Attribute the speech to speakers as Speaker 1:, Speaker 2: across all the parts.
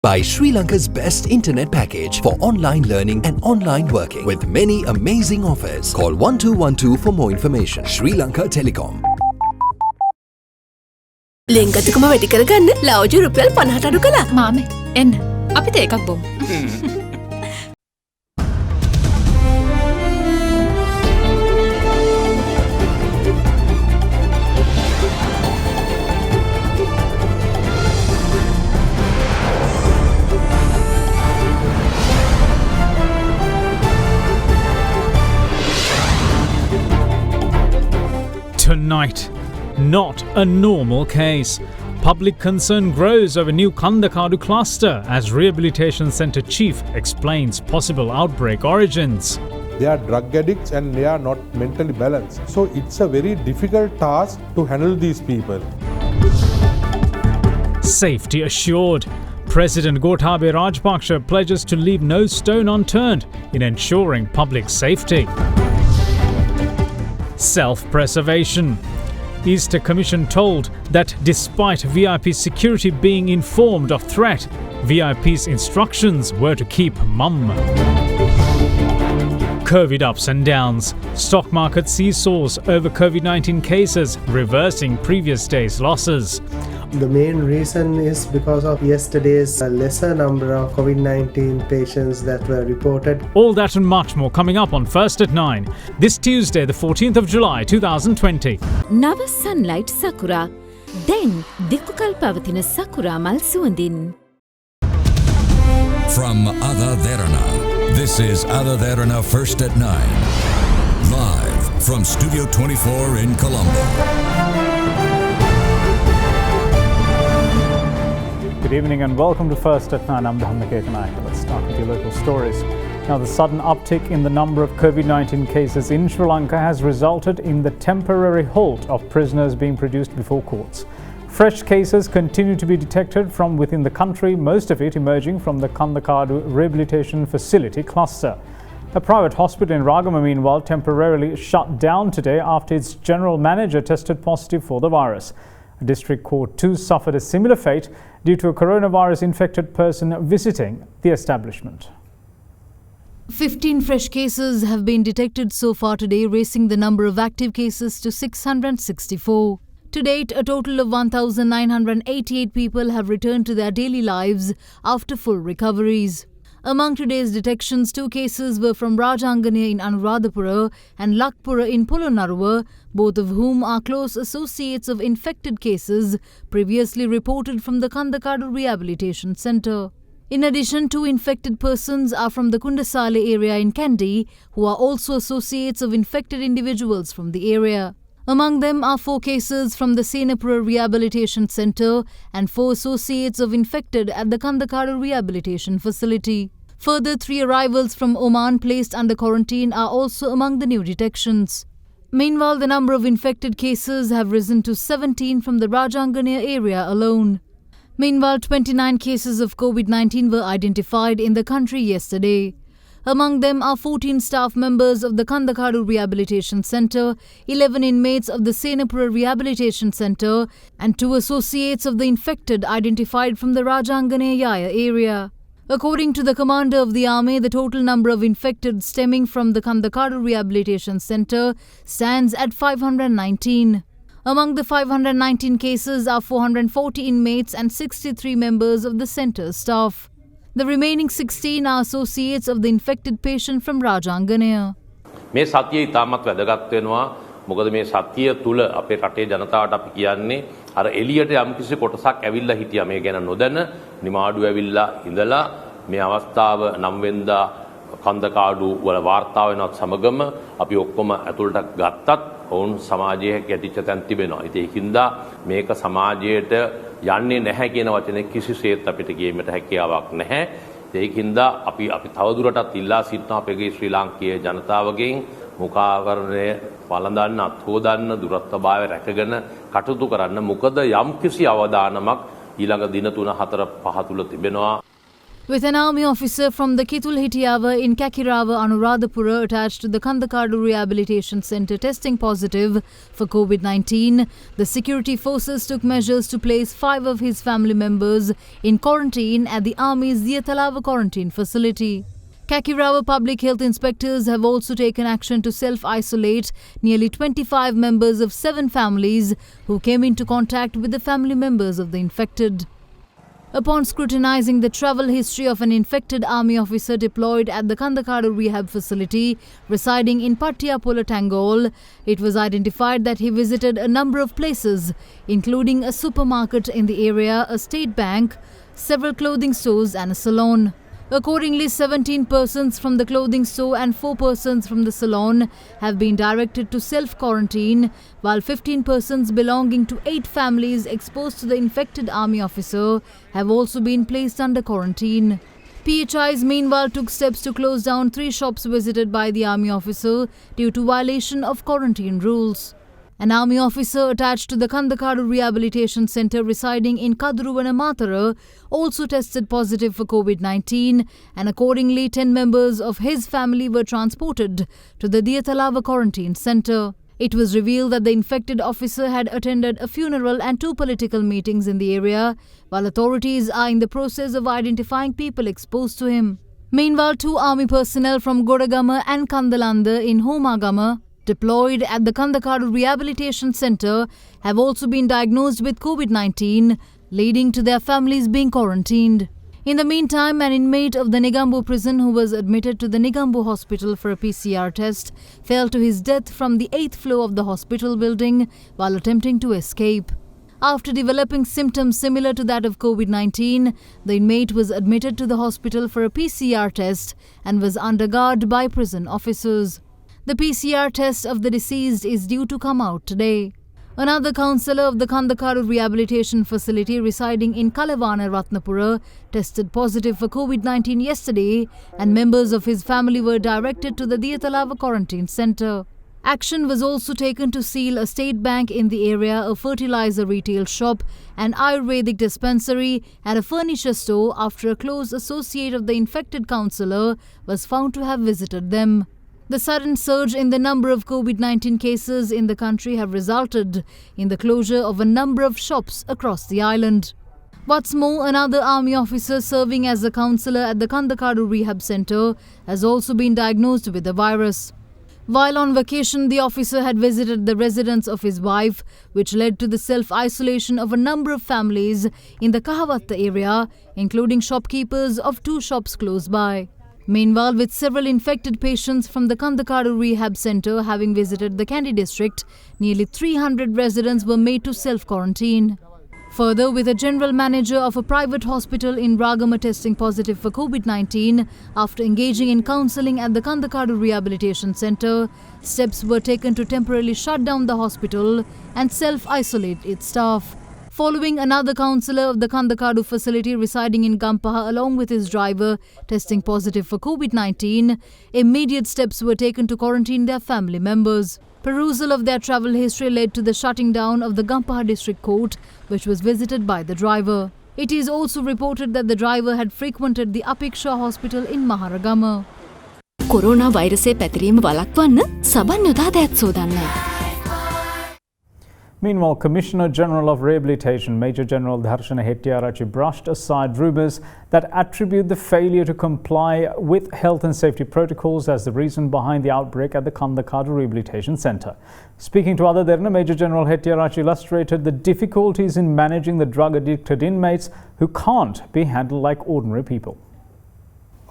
Speaker 1: By Sri Lanka's best internet package for online learning and online working with many amazing offers. Call 1212 for more information. Sri Lanka Telecom.
Speaker 2: ලෙන්ගතුකම වැඩි කරගන්න ලව්ජු රුපියල් 50ට අඩු කළා.
Speaker 3: මාමේ එන්න අපිට එකක් බොමු.
Speaker 4: Tonight, not a normal case. Public concern grows over new Kandakadu cluster as Rehabilitation Centre chief explains possible outbreak origins.
Speaker 5: They are drug addicts and they are not mentally balanced. So it's a very difficult task to handle these people.
Speaker 4: Safety assured. President Gautami Rajapaksa pledges to leave no stone unturned in ensuring public safety. Self-preservation. Easter Commission told that despite VIP security being informed of threat, VIP's instructions were to keep mum. COVID ups and downs. Stock market seesaws over Covid19 cases, reversing previous days' losses.
Speaker 6: The main reason is because of yesterday's lesser number of Covid-19 patients that were reported.
Speaker 4: All that and much more coming up on First at 9. This Tuesday, the 14th of July, 2020.
Speaker 3: නව sunlight sakura. Then දිකුකල් පවතින sakura මල් සුවඳින්.
Speaker 7: From AdaDerana, this is AdaDerana First at 9. Live from Studio 24 in Colombo.
Speaker 4: Good evening and welcome to First at 9. I'm Dhammike Kanayaka. Let's start with your local stories. Now, the sudden uptick in the number of COVID-19 cases in Sri Lanka has resulted in the temporary halt of prisoners being produced before courts. Fresh cases continue to be detected from within the country, most of it emerging from the Kandakadu Rehabilitation Facility cluster. A private hospital in Ragama, meanwhile, temporarily shut down today after its general manager tested positive for the virus. District Court 2 suffered a similar fate due to a coronavirus-infected person visiting the establishment.
Speaker 8: 15 fresh cases have been detected so far today, raising the number of active cases to 664. To date, a total of 1,988 people have returned to their daily lives after full recoveries. Among today's detections, 2 cases were from Rajangane in Anuradhapura and Lakpura in Polonnaruwa, both of whom are close associates of infected cases previously reported from the Kandakadu Rehabilitation Centre. In addition, 2 infected persons are from the Kundasale area in Kandy, who are also associates of infected individuals from the area. Among them are 4 cases from the Senapura Rehabilitation Centre and 4 associates of infected at the Kandakadu Rehabilitation Facility. Further, 3 arrivals from Oman placed under quarantine are also among the new detections. Meanwhile, the number of infected cases have risen to 17 from the Rajangane area alone. Meanwhile, 29 cases of Covid-19 were identified in the country yesterday. Among them are 14 staff members of the Kandakadu Rehabilitation Centre, 11 inmates of the Senapura Rehabilitation Centre and 2 associates of the infected identified from the Rajangane Yaya area. According to the commander of the army, the total number of infected stemming from the Kandakadu Rehabilitation Centre stands at 519. Among the 519 cases are 440 inmates and 63 members of the centre's staff. The remaining 16 are associates of the infected patient from Rajangane.
Speaker 9: මේ සතිය ඉතාමත් වැදගත් වෙනවා. මොකද මේ සතිය තුල අපේ රටේ ජනතාවට අපි කියන්නේ අර එළියට යම්කිසි කොටසක් ඇවිල්ලා හිටියා මේ ගැන නොදැන නිමාඩු ඇවිල්ලා ඉඳලා මේ අවස්ථාව 9 වෙනිදා කන්දකාඩු වල වාර්තා වෙනවත් සමගම අපි ඔක්කොම ඇතුළට ගත්තත් ඔවුන් සමාජයේ ගැටිච්ච තැන් තිබෙනවා. ඉතින් ඒකින්දා මේක සමාජයට යන්නේ නැහැ කියන වචනේ කිසිසේත් අපිට කියන්නට හැකියාවක් නැහැ. ඒකින්දා අපි තවදුරටත් ඉල්ලා සිටිනවා අපේ ශ්‍රී ලාංකීය ජනතාවගෙන් මුඛාවරණය වළඳන්න අත්හොදන්න දුරත්වභාවය රැකගෙන කටයුතු කරන්න. මොකද යම්කිසි අවදානමක් ඊළඟ දින 3 4 5 තුල තිබෙනවා.
Speaker 8: With an army officer from the Kitulhitiava in Kakirava, Anuradhapura attached to the Kandakadu Rehabilitation Centre testing positive for Covid-19, the security forces took measures to place 5 of his family members in quarantine at the Army's Diathalava quarantine facility. Kakirava public health inspectors have also taken action to self-isolate nearly 25 members of 7 families who came into contact with the family members of the infected. Upon scrutinizing the travel history of an infected army officer deployed at the Kandakadu rehab facility residing in Pattiyapola, Tangol, it was identified that he visited a number of places, including a supermarket in the area, a state bank, several clothing stores and a salon. Accordingly, 17 persons from the clothing store and 4 persons from the salon have been directed to self-quarantine, while 15 persons belonging to 8 families exposed to the infected army officer have also been placed under quarantine. PHIs meanwhile took steps to close down 3 shops visited by the army officer due to violation of quarantine rules. An army officer attached to the Kandakadu Rehabilitation Centre residing in Kaduruvana Matara also tested positive for Covid-19, and accordingly 10 members of his family were transported to the Diathalava quarantine centre. It was revealed that the infected officer had attended a funeral and 2 political meetings in the area, while authorities are in the process of identifying people exposed to him. Meanwhile, 2 army personnel from Godagama and Kandalanda in Homagama, deployed at the Kandakadu Rehabilitation Centre, have also been diagnosed with Covid-19, leading to their families being quarantined. In the meantime, an inmate of the Negombo prison who was admitted to the Negombo hospital for a PCR test fell to his death from the 8th floor of the hospital building while attempting to escape. After developing symptoms similar to that of Covid-19, the inmate was admitted to the hospital for a PCR test and was under guard by prison officers. The PCR test of the deceased is due to come out today. Another counsellor of the Kandakadu Rehabilitation Facility residing in Kalavana, Ratnapura, tested positive for Covid-19 yesterday, and members of his family were directed to the Diathalava quarantine centre. Action was also taken to seal a state bank in the area, a fertilizer retail shop, an Ayurvedic dispensary and a furniture store after a close associate of the infected counsellor was found to have visited them. The sudden surge in the number of Covid-19 cases in the country have resulted in the closure of a number of shops across the island. What's more, another army officer serving as a counsellor at the Kandakadu Rehab Centre has also been diagnosed with the virus. While on vacation, the officer had visited the residence of his wife, which led to the self-isolation of a number of families in the Kahavatta area, including shopkeepers of 2 shops close by. Meanwhile, with several infected patients from the Kandakadu Rehab Centre having visited the Kandy district, nearly 300 residents were made to self-quarantine. Further, with a general manager of a private hospital in Ragama testing positive for Covid-19 after engaging in counselling at the Kandakadu Rehabilitation Centre, steps were taken to temporarily shut down the hospital and self-isolate its staff. Following another counsellor of the Kandakadu facility residing in Gampaha along with his driver testing positive for Covid-19, immediate steps were taken to quarantine their family members. Perusal of their travel history led to the shutting down of the Gampaha district court, which was visited by the driver. It is also reported that the driver had frequented the Apiksha hospital in Maharagama.
Speaker 3: Corona වෛරසය පැතිරීම වළක්වන්න සබන් යොදා දෑත් සෝදන්න.
Speaker 4: Meanwhile, Commissioner General of Rehabilitation, Major General Darshana Hettiarachchi, brushed aside rumours that attribute the failure to comply with health and safety protocols as the reason behind the outbreak at the Kandakadu Rehabilitation Centre. Speaking to AdaDerana, Major General Hettiarachchi illustrated the difficulties in managing the drug-addicted inmates who can't be handled like ordinary people.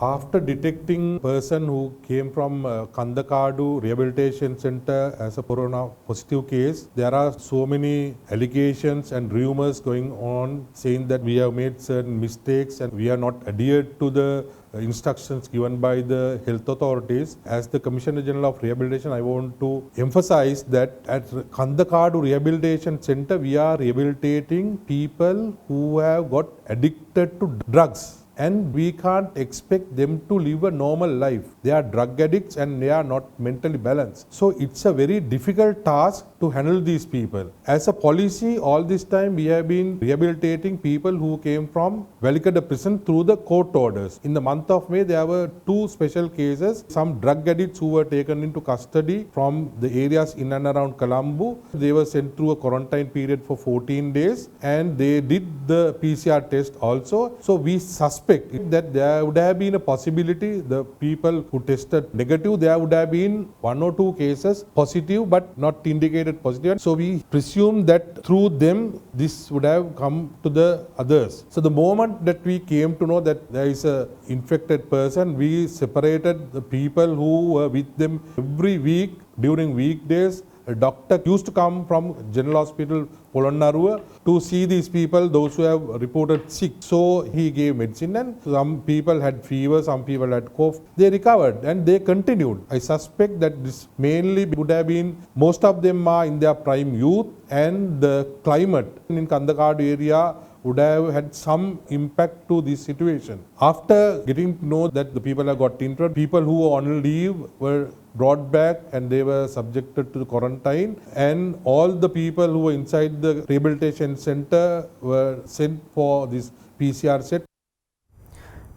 Speaker 5: After detecting person who came from Kandakadu Rehabilitation Centre as a corona positive case, there are so many allegations and rumours going on saying that we have made certain mistakes and we are not adhered to the instructions given by the health authorities. As the Commissioner General of Rehabilitation, I want to emphasize that at Kandakadu Rehabilitation Centre, we are rehabilitating people who have got addicted to drugs. And we can't expect them to live a normal life. They are drug addicts and they are not mentally balanced. So it's a very difficult task to handle these people. As a policy, all this time we have been rehabilitating people who came from Velikada prison through the court orders. In the month of May, there were 2 special cases. Some drug addicts who were taken into custody from the areas in and around Colombo. They were sent through a quarantine period for 14 days and they did the PCR test also. So we suspect that there would have been a possibility, the people who tested negative, there would have been 1 or 2 cases positive but not indicated positive. So we presume that through them, this would have come to the others. So the moment that we came to know that there is a infected person, we separated the people who were with them every week during weekdays. A doctor used to come from General Hospital Polonnaruwa to see these people, those who have reported sick. So he gave medicine and some people had fever, some people had cough. They recovered and they continued. I suspect that this mainly would have been, most of them are in their prime youth and the climate in Kandakadu area would have had some impact to this situation. After getting to know that the people have got infected, people who were on leave were brought back and they were subjected to the quarantine, and all the people who were inside the rehabilitation center were sent for this PCR set.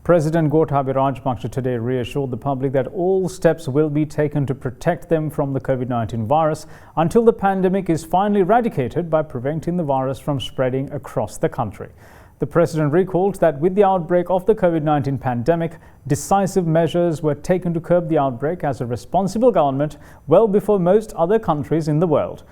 Speaker 4: President Gautami Rajapaksa today reassured the public that all steps will be taken to protect them from the COVID-19 virus until the pandemic is finally eradicated by preventing the virus from spreading across the country. The president recalled that with the outbreak of the COVID-19 pandemic, decisive measures were taken to curb the outbreak as a responsible government well before most other countries in the world.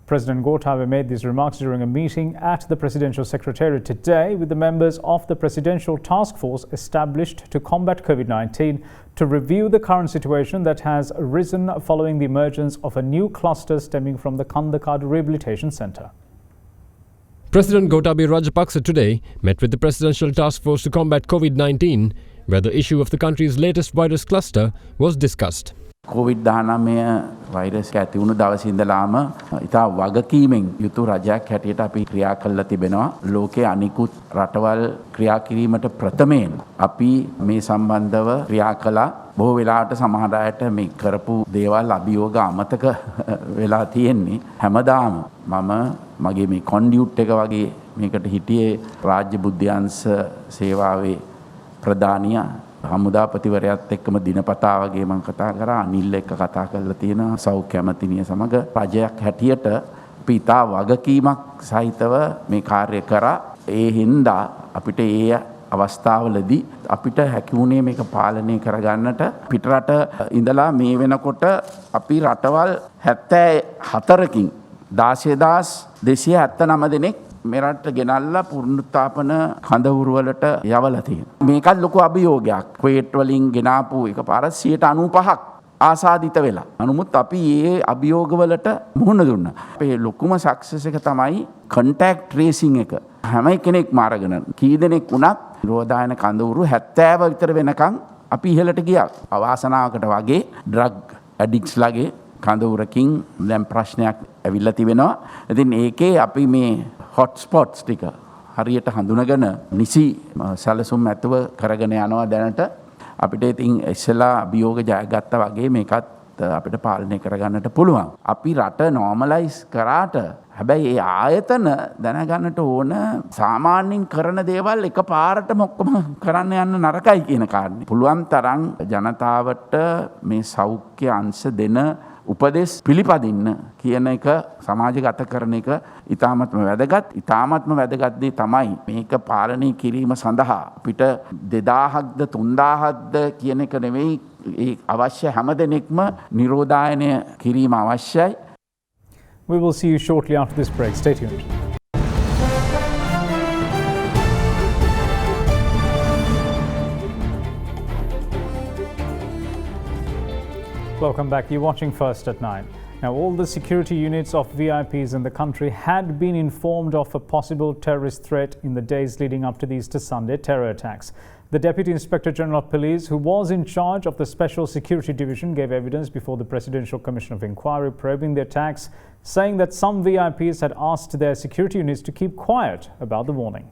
Speaker 4: President Gautami made these remarks during a meeting at the Presidential Secretariat today with the members of the Presidential Task Force established to combat COVID-19 to review the current situation that has arisen following the emergence of a new cluster stemming from the Kandakadu Rehabilitation Centre.
Speaker 10: President Gautami Rajapaksa today met with the Presidential Task Force to combat COVID-19, where the issue of the country's latest virus cluster was discussed.
Speaker 11: Covid-19 virus ඇති වුණු දවසේ ඉඳලාම ඉතා වගකීමෙන් යුතු රජයක් හැටියට අපි ක්‍රියා කළා තිබෙනවා. ලෝකයේ අනිකුත් රටවල් ක්‍රියා කිරීමට ප්‍රථමයෙන් අපි මේ සම්බන්ධව ක්‍රියා කළා. බොහෝ වෙලාවට සමහර අයට මේ කරපු දේවල් අභියෝග අමතක වෙලා තියෙන්නේ. හැමදාම මම මගේ මේ කොන්ඩියුට් එක වගේ මේකට හිටියේ රාජ්‍ය බුද්ධ්‍යංශ සේවාවේ ප්‍රධානියා හමුදාපතිවරයාත් එක්කම දිනපතා වගේ මම කතා කරා අනිල් එක්ක කතා කරලා තියෙනවා සෞඛ්‍ය ඇමතිනිය සමග රජයක් හැටියට අපි ඉතා වගකීමක් සහිතව මේ කාර්ය කරා ඒ හින්දා අපිට ඒ අවස්ථාවලදී අපිට හැකි වුණේ මේක පාලනය කරගන්නට පිටරට ඉඳලා මේ වෙනකොට අපි රටවල් 74කින් 16279 දෙනෙක් මෙරට ගෙනල්ලා පුනරුත්ථාපන කඳවුරු වලට යවලා තියෙනවා. මේකත් ලොකු අභියෝගයක්. ක්වේට් වලින් ගෙනාපු එකපාර 95ක් ආසාදිත වෙලා. නමුත් අපි මේ අභියෝග වලට මුහුණ දුන්නා. අපේ ලොකුම සක්සස් එක තමයි කොන්ටැක්ට් ට්‍රේසින් එක. හැම කෙනෙක්ම අරගෙන කී දෙනෙක් වුණත් නිරෝධායන කඳවුරු 70 විතර වෙනකන් අපි ඉහළට ගියා. අවාසනාවකට වගේ ඩ්‍රග් ඇඩික්ට්ස් ලගේ කඳවුරකින් දැන් ප්‍රශ්නයක් ඇවිල්ලා තිබෙනවා. ඉතින් ඒකේ අපි මේ හොට් ස්පොට්ස් ටික හරියට හඳුනගෙන නිසි සැලසුම් ඇතුව කරගෙන යනවා දැනට අපිට ඉතින් ඉස්සලා අභියෝග ජයගත්තා වගේ මේකත් අපිට පාලනය කරගන්නට පුළුවන්. අපි රට නෝමලයිස් කරාට හැබැයි ඒ ආයතන දැනගන්නට ඕන සාමාන්‍යයෙන් කරන දේවල් එකපාරටම ඔක්කොම කරන්න යන්න නරකයි කියන කාරණේ. පුළුවන් තරම් ජනතාවට මේ සෞඛ්‍ය අංශ දෙන උපදෙස් පිළිපදින්න කියන එක සමාජගත කරන එක ඉතාමත්ම වැදගත්. ඉතාමත්ම වැදගත් දේ තමයි මේක පාලනය කිරීම සඳහා අපිට 2000ක්ද 3000ක්ද කියන එක නෙවෙයි ඒ අවශ්‍ය හැම දෙනෙක්ම නිරෝධායනය කිරීම අවශ්‍යයි.
Speaker 4: We will see you shortly after this break. Stay tuned. Welcome back. You're watching First at 9. Now, all the security units of VIPs in the country had been informed of a possible terrorist threat in the days leading up to the Easter Sunday terror attacks. The Deputy Inspector General of Police, who was in charge of the Special Security Division, gave evidence before the Presidential Commission of Inquiry probing the attacks, saying that some VIPs had asked their security units to keep quiet about the warning.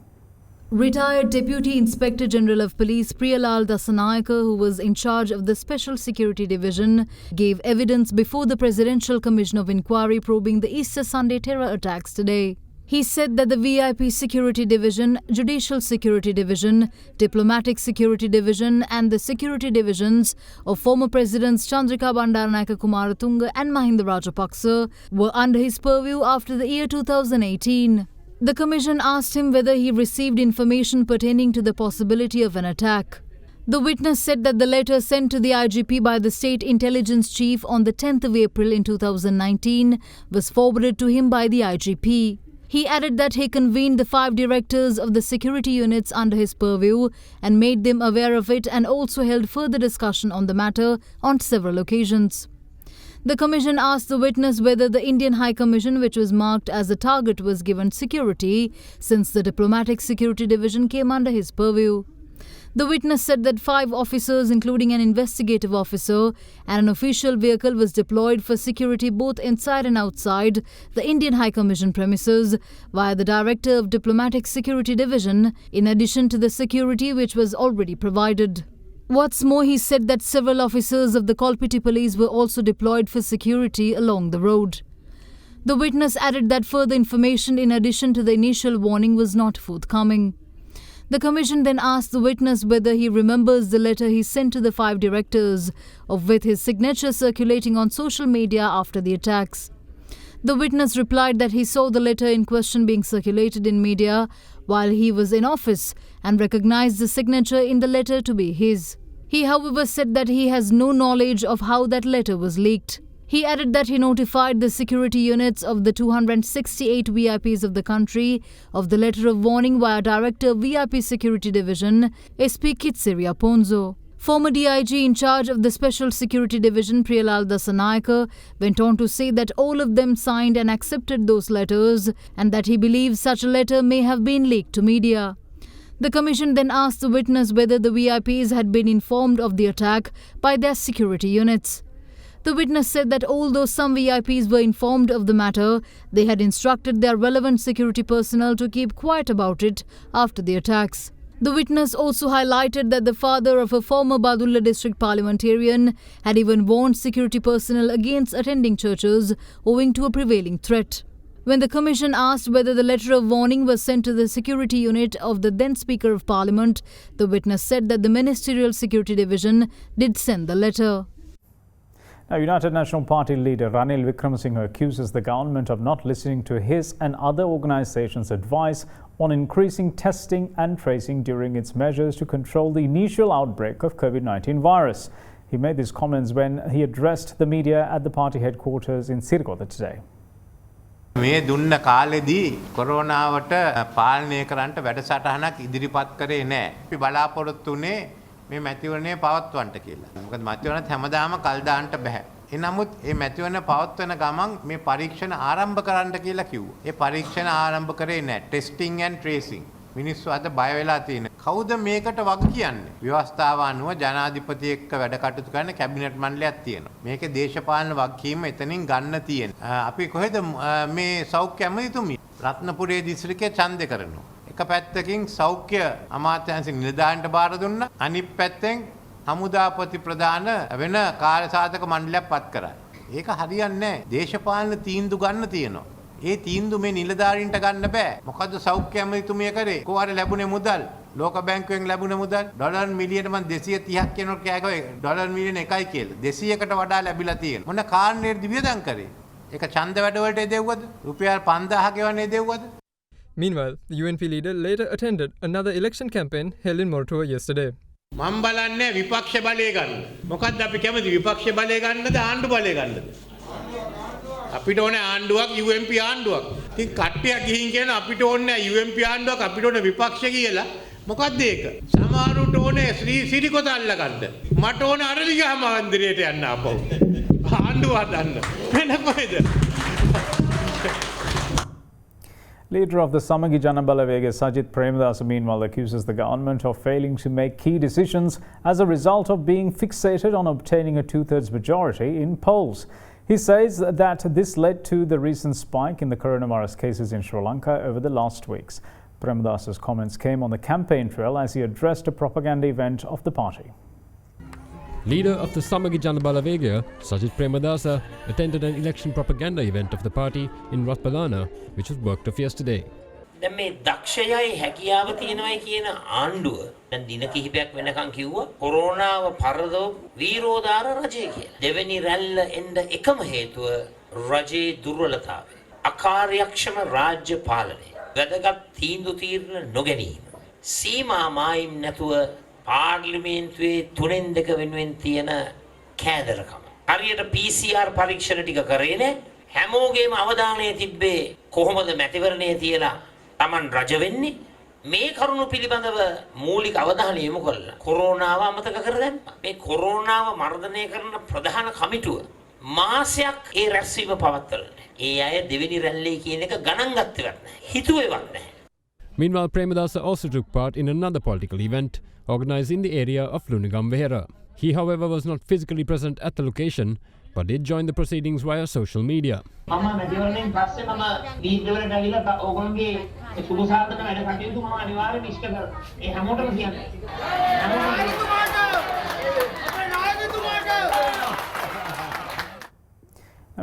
Speaker 8: Retired Deputy Inspector General of Police Priyalal Dasanayaka, who was in charge of the Special Security Division, gave evidence before the Presidential Commission of Inquiry probing the Easter Sunday terror attacks today. He said that the VIP Security Division, Judicial Security Division, Diplomatic Security Division and the Security Divisions of former Presidents Chandrika Bandaranaike Kumaratunga and Mahinda Rajapaksa were under his purview after the year 2018. The Commission asked him whether he received information pertaining to the possibility of an attack. The witness said that the letter sent to the IGP by the State Intelligence Chief on the 10th of April in 2019 was forwarded to him by the IGP. He added that he convened the 5 directors of the security units under his purview and made them aware of it and also held further discussion on the matter on several occasions. The Commission asked the witness whether the Indian High Commission, which was marked as a target, was given security since the Diplomatic Security Division came under his purview. The witness said that 5 officers, including an investigative officer and an official vehicle, was deployed for security both inside and outside the Indian High Commission premises via the Director of Diplomatic Security Division, in addition to the security which was already provided. What's more, he said that several officers of the Kolpiti police were also deployed for security along the road. The witness added that further information in addition to the initial warning was not forthcoming. The Commission then asked the witness whether he remembers the letter he sent to the 5 directors, with his signature circulating on social media after the attacks. The witness replied that he saw the letter in question being circulated in media while he was in office and recognized the signature in the letter to be his. He, however, said that he has no knowledge of how that letter was leaked. He added that he notified the security units of the 268 VIPs of the country of the letter of warning via Director of VIP Security Division, SP Kitsiria Ponzo. Former DIG in charge of the Special Security Division, Priyalal Dasanayake, went on to say that all of them signed and accepted those letters and that he believes such a letter may have been leaked to media. The Commission then asked the witness whether the VIPs had been informed of the attack by their security units. The witness said that although some VIPs were informed of the matter, they had instructed their relevant security personnel to keep quiet about it after the attacks. The witness also highlighted that the father of a former Badulla district parliamentarian had even warned security personnel against attending churches owing to a prevailing threat. When the Commission asked whether the letter of warning was sent to the security unit of the then Speaker of Parliament, the witness said that the Ministerial Security Division did send the letter.
Speaker 4: Now, United National Party leader Ranil Wickremesinghe accuses the government of not listening to his and other organisations' advice on increasing testing and tracing during its measures to control the initial outbreak of COVID-19 virus. He made these comments when he addressed the media at the party headquarters in Siriwardena today.
Speaker 12: මේ දුන්න කාලෙදී කොරෝනාවට පාලනය කරන්නට වැඩසටහනක් ඉදිරිපත් කරේ නැහැ. අපි බලාපොරොත්තු වුණේ මේ මැතිවරණය පවත්වන්නට කියලා. මොකද මැතිවරණත් හැමදාම කල් දාන්නට බෑ. එනමුත් මේ මැතිවරණ පවත්වන ගමන් මේ පරීක්ෂණ ආරම්භ කරන්න කියලා කිව්වා. ඒ පරීක්ෂණ ආරම්භ කරේ නැහැ. Testing and tracing. මිනිස්සු අද බය වෙලා තියෙන. කවුද මේකට වග කියන්නේ? ව්‍යවස්ථාව අනුව ජනාධිපති එක්ක වැඩ කටයුතු කරන කැබිනට් මණ්ඩලයක් තියෙනවා. මේකේ දේශපාලන වගකීම එතනින් ගන්න තියෙනවා. අපි කොහෙද මේ සෞඛ්‍ය ඇමතිතුමිය රත්නපුරේ දිස්ත්‍රික්කයේ ඡන්දය කරනවා. එක පැත්තකින් සෞඛ්‍ය අමාත්‍යාංශ නිලධාරීන්ට බාර දුන්නා. අනිත් පැත්තෙන් හමුදාපති ප්‍රධාන වෙන කාර්යසාධක මණ්ඩලයක් පත් කරා. ඒක හරියන්නේ නැහැ. දේශපාලන තීන්දුව ගන්න තියෙනවා. ඒ තීන්දුව මේ නිලධාරීන්ට ගන්න බෑ. මොකද්ද සෞඛ්‍ය ඇමතිතුමිය කරේ? කොහොර ලැබුණේ මුදල්? ලෝක බැංකුවෙන් ලැබුණ මුදල් ඩොලර් මිලියන මන් 230ක් කියනකොට කෑගොයි ඩොලර් මිලියන 1යි කියලා. 200කට වඩා ලැබිලා තියෙනවා. මොන කාරණේද වියදම් කරේ? ඒක ඡන්ද වැඩවලට දෙව්වද? රුපියල් 5000 ගෙවන්නේ දෙව්වද?
Speaker 13: Meanwhile, the UNP leader later attended another election campaign held in Mortua yesterday.
Speaker 12: මම බලන්නේ විපක්ෂ බලය ගන්න. මොකද්ද අපි කැමති විපක්ෂ බලය ගන්නද ආණ්ඩු බලය ගන්නද? අපිට ඕනේ ආණ්ඩුවක් UNP ආණ්ඩුවක්. ඉතින් කට්ටියක් ගිහින් කියන අපිට ඕනේ UNP ආණ්ඩුවක් අපිට ඕනේ විපක්ෂ කියලා. මොකද්ද ඒක? සමහරුට ඕනේ ශ්‍රී සිරිකොත අල්ල ගන්න. මට ඕනේ අරලිගහ මන්දිරයට යන්න ආපහු. ආණ්ඩුව හදන්න. වෙන කොහෙද?
Speaker 4: Leader of the Samagi Janabalawege, Sajid Premadasa, meanwhile accuses the government of failing to make key decisions as a result of being fixated on obtaining a 2/3 majority in polls. He says that this led to the recent spike in the coronavirus cases in Sri Lanka over the last weeks. Premadasa's comments came on the campaign trail as he addressed a propaganda event of the party.
Speaker 10: Leader of the Samagi Janabalavegya, Sajid Premadasa, attended an election propaganda event of the party in Rajapaksa, which was worked off yesterday.
Speaker 14: දැන් මේ දක්ෂයයි හැකියාව තියෙනවයි කියන ආණ්ඩුව දැන් දින කිහිපයක් වෙනකන් කිව්වා කොරෝනාව පරදව වීරෝදාර රජය කියලා. දෙවෙනි රැල්ල එන්න එකම හේතුව රජයේ දුර්වලතාවය. අකාර්යක්ෂම රාජ්‍ය පාලනය. වැදගත් තීන්දුව తీරන නොගැනීම. සීමා මායිම් නැතුව පාර්ලිමේන්තුවේ 3-2 වෙනුවෙන් තියෙන කෑදරකම. හරියට PCR පරීක්ෂණ ටික කරේ නෑ. හැමෝගේම අවධානය තිබ්බේ කොහොමද මැතිවරණය තියලා Taman රජ වෙන්නේ මේ කරුණු පිළිබඳව මූලික අවධානය යොමු කළා. කොරෝනාව අමතක කර දැම්මා. මේ කොරෝනාව මර්ධනය කරන ප්‍රධාන කමිටුව මාසයක් ඒ රැස්වීම පවත්වලා නැහැ. ඒ අය දෙවෙනි රැල්ලේ කියන එක ගණන් ගත්තේවත් නැහැ. හිතුවේවත් නැහැ.
Speaker 10: Meanwhile, Premadasa also took part in another political event organized in the area of Lunigam-Vehera. He, however, was not physically present at the location, but did join the proceedings via social media.
Speaker 4: Now,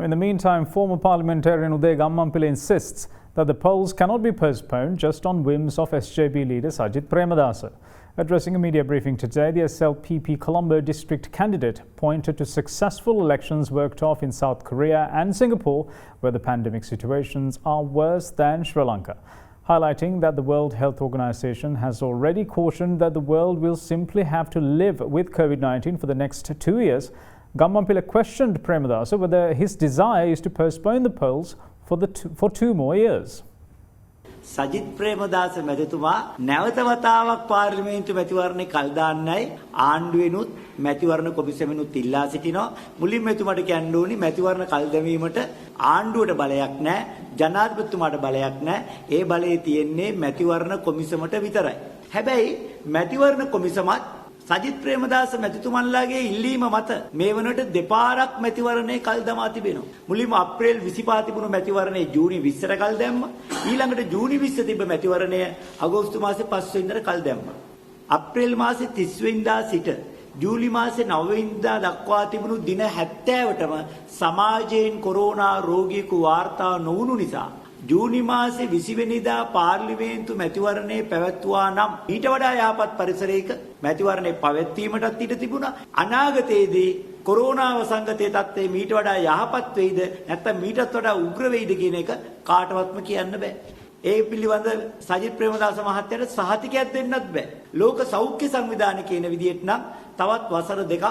Speaker 4: in the meantime, former parliamentarian Uday Gammampille insists that the polls cannot be postponed just on whims of SJB leader Sajid Premadasa. Addressing a media briefing today, the SLPP Colombo district candidate pointed to successful elections worked off in South Korea and Singapore, where the pandemic situations are worse than Sri Lanka, highlighting that the World Health Organization has already cautioned that the world will simply have to live with COVID-19 for the next 2 years. Gammampille questioned Premadasa whether his desire is to postpone the polls for 2 more years.
Speaker 15: Sajith Premadasa මැතිතුමා නැවත වතාවක් පාර්ලිමේන්තු මැතිවරණේ කල් දාන්නයි ආණ්ඩුවෙනුත් මැතිවරණ කොමිසමෙනුත් ඉල්ලා සිටිනවා. මුලින්ම එතුමාට කියන්න ඕනි මැතිවරණ කල් දැමීමට ආණ්ඩුවට බලයක් නැහැ, ජනාධිපතිතුමාට බලයක් නැහැ. ඒ බලය තියෙන්නේ මැතිවරණ කොමිසමට විතරයි. හැබැයි මැතිවරණ කොමිසමත් සජිත් ප්‍රේමදාස මැතිතුමන්ලාගේ ඉල්ලීම මත මේ වනට දෙපාරක් මැතිවරණේ කල් දමා තිබෙනවා. මුලින්ම අප්‍රේල් 25 තිබුණු මැතිවරණේ ජූනි 20ට කල් දැම්මා. ඊළඟට ජූනි 20 තිබ්බ මැතිවරණය අගෝස්තු මාසේ 5 වෙනිදාට කල් දැම්මා. අප්‍රේල් මාසේ 30 වෙනිදා සිට ජූලි මාසේ 9 වෙනිදා දක්වා තිබුණු දින 70ටම සමාජයෙන් කොරෝනා රෝගියෙකු වාර්තා නොවුණු නිසා ජූනි මාසේ 20 වෙනිදා පාර්ලිමේන්තු මැතිවරණේ පැවැත්වුවා නම් ඊට වඩා යහපත් පරිසරයක මැතිවරණේ පැවැත්වීමටත් ඉඩ තිබුණා. අනාගතයේදී කොරෝනා වසංගතයේ තත්ත්වය මීට වඩා යහපත් වෙයිද නැත්නම් මීටත් වඩා උග්‍ර වෙයිද කියන එක කාටවත්ම කියන්න බෑ. ඒ පිළිබඳ සජිත් ප්‍රේමදාස මහත්තයාට සහතිකයක් දෙන්නත් බෑ. ලෝක සෞඛ්‍ය සංවිධානය කියන විදිහට නම් තවත් වසර 2ක්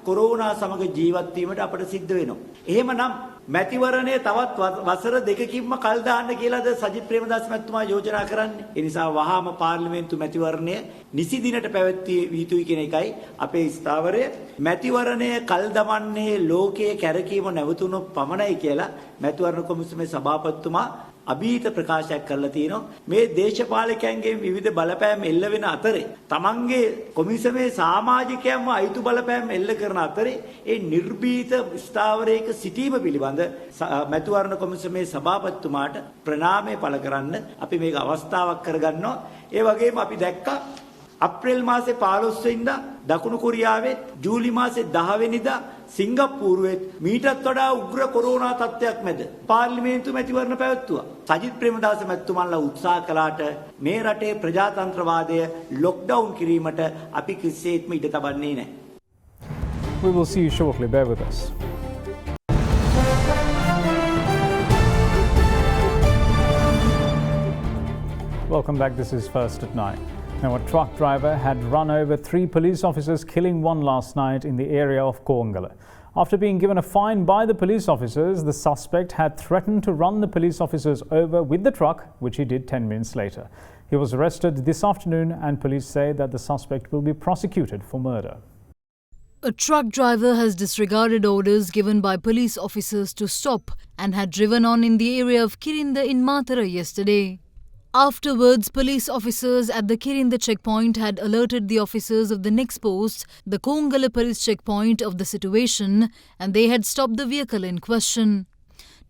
Speaker 15: කොරෝනා සමග ජීවත් වීමට අපට සිද්ධ වෙනවා. එහෙමනම් මැතිවරණය තවත් වසර 2කින්ම කල් දාන්න කියලාද සජිත් ප්‍රේමදාස මහත්මයා යෝජනා කරන්නේ. ඒ නිසා වහාම පාර්ලිමේන්තු මැතිවරණය නිසි දිනට පැවැත්විය යුතුයි කියන එකයි අපේ ස්ථාවරය. මැතිවරණය කල් දමන්නේ ලෝකයේ කැරකීම නැවතුණු පමණයි කියලා මැතිවරණ කොමිසමේ සභාපතිතුමා අභීත ප්‍රකාශයක් කරලා තියෙනවා. මේ දේශපාලකයන්ගේ විවිධ බලපෑම් එල්ල වෙන අතරේ තමන්ගේ කොමිසමේ සමාජිකයන්ව අයිතු බලපෑම් එල්ල කරන අතරේ ඒ නිර්භීත ස්ථාවරයක සිටීම පිළිබඳ මැතිවරණ කොමිසමේ සභාපතිතුමාට ප්‍රණාමය පළ කරන්න අපි මේක අවස්ථාවක් කරගන්නවා. ඒ වගේම අපි දැක්කා අප්‍රේල් මාසේ 15 වෙනිදා දකුණු කොරියාවේ ජූලි මාසේ 10 වෙනිදා සිංගප්පූරුවේ මීටත් වඩා උග්‍ර කොරෝනා තත්ත්වයක් මැද පාර්ලිමේන්තු මැතිවරණ පැවැත්වුවා. සජිත් ප්‍රේමදාස මැතිතුමන්ලා උත්සාහ කළාට මේ රටේ ප්‍රජාතන්ත්‍රවාදය ලොක්ඩවුන් කිරීමට අපි කිසිසේත්ම ඉඩ තබන්නේ නැහැ.
Speaker 4: We will see you shortly. Bear with us. Welcome back. This is First at 9. Now, a truck driver had run over 3 police officers, killing one last night in the area of Koangala. After being given a fine by the police officers, the suspect had threatened to run the police officers over with the truck, which he did 10 minutes later. He was arrested this afternoon, and police say that the suspect will be prosecuted for murder.
Speaker 8: A truck driver has disregarded orders given by police officers to stop and had driven on in the area of Kirinda in Mathura yesterday. Afterwards, police officers at the Kirinda checkpoint had alerted the officers of the next post, the Koangala police checkpoint, of the situation, and they had stopped the vehicle in question.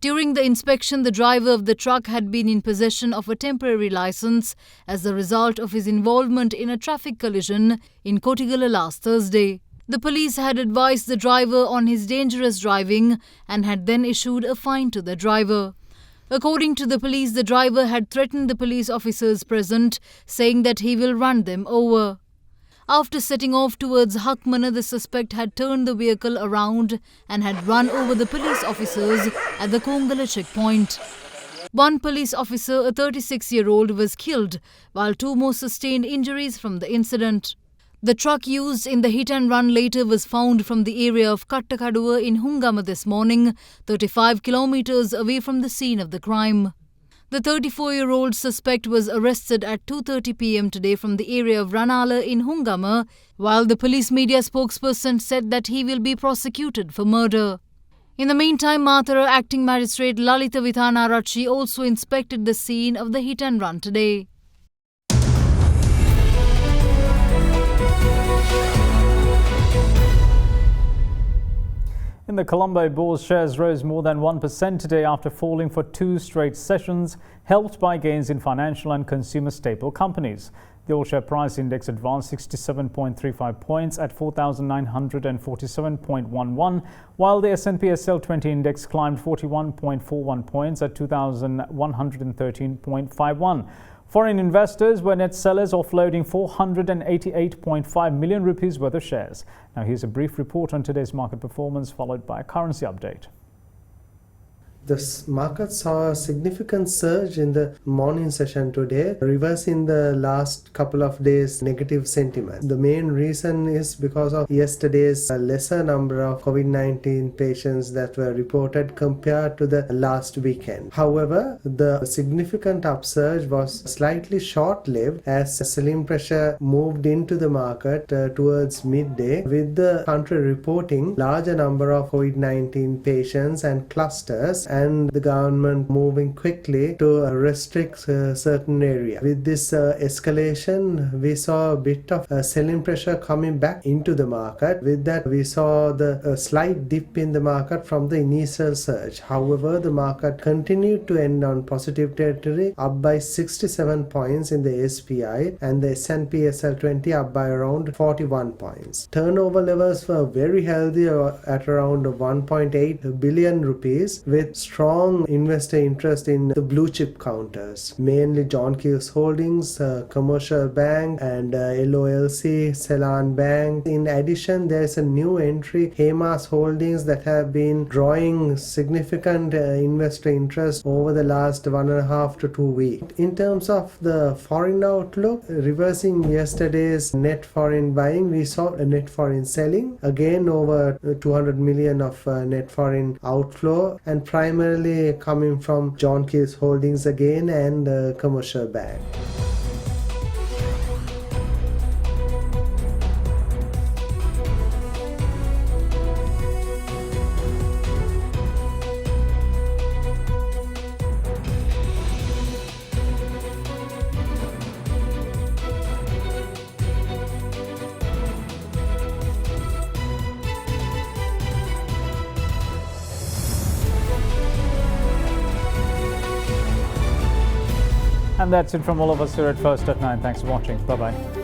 Speaker 8: During the inspection, the driver of the truck had been in possession of a temporary license as a result of his involvement in a traffic collision in Kotigala last Thursday. The police had advised the driver on his dangerous driving and had then issued a fine to the driver. According to the police, the driver had threatened the police officers present, saying that he will run them over. After setting off towards Hakmana, the suspect had turned the vehicle around and had run over the police officers at the Kongala checkpoint. One police officer, a 36-year-old, was killed, while 2 more sustained injuries from the incident. The truck used in the hit-and-run later was found from the area of Kattakaduwa in Hungama this morning, 35 kilometers away from the scene of the crime. The 34-year-old suspect was arrested at 2:30 p.m. today from the area of Ranil in Hungama, while the police media spokesperson said that he will be prosecuted for murder. In the meantime, Mathura Acting Magistrate Lalita Vithanarachi also inspected the scene of the hit-and-run today.
Speaker 4: In the Colombo Bourse, shares rose more than 1% today after falling for 2 straight sessions, helped by gains in financial and consumer staple companies. The all-share price index advanced 67.35 points at 4,947.11, while the S&P SL20 index climbed 41.41 points at 2,113.51. Foreign investors were net sellers, offloading 488.5 million rupees worth of shares. Now here's a brief report on today's market performance, followed by a currency update.
Speaker 6: The market saw a significant surge in the morning session today, reversing the last couple of days' negative sentiment. The main reason is because of yesterday's lesser number of Covid19 patients that were reported compared to the last weekend. However, the significant upsurge was slightly short-lived as selling pressure moved into the market towards midday, with the country reporting larger number of Covid19 patients and clusters, and the government moving quickly to restrict certain areas. With this escalation, we saw a bit of selling pressure coming back into the market. With that, we saw the slight dip in the market from the initial surge. However, the market continued to end on positive territory, up by 67 points in the SPI, and the S&P SL20 up by around 41 points. Turnover levels were very healthy at around 1.8 billion rupees, with strong investor interest in the blue chip counters, mainly John Keel's Holdings, Commercial Bank, and LOLC, Ceylon Bank. In addition, there is a new entry, Hema's Holdings, that have been drawing significant investor interest over the last 1.5 to 2 weeks. In terms of the foreign outlook, reversing yesterday's net foreign buying, we saw a net foreign selling, again over 200 million of net foreign outflow, and primarily coming from John Keel's Holdings again and Commercial Bank.
Speaker 4: And that's it from all of us here at First at 9. Thanks for watching. Bye-bye.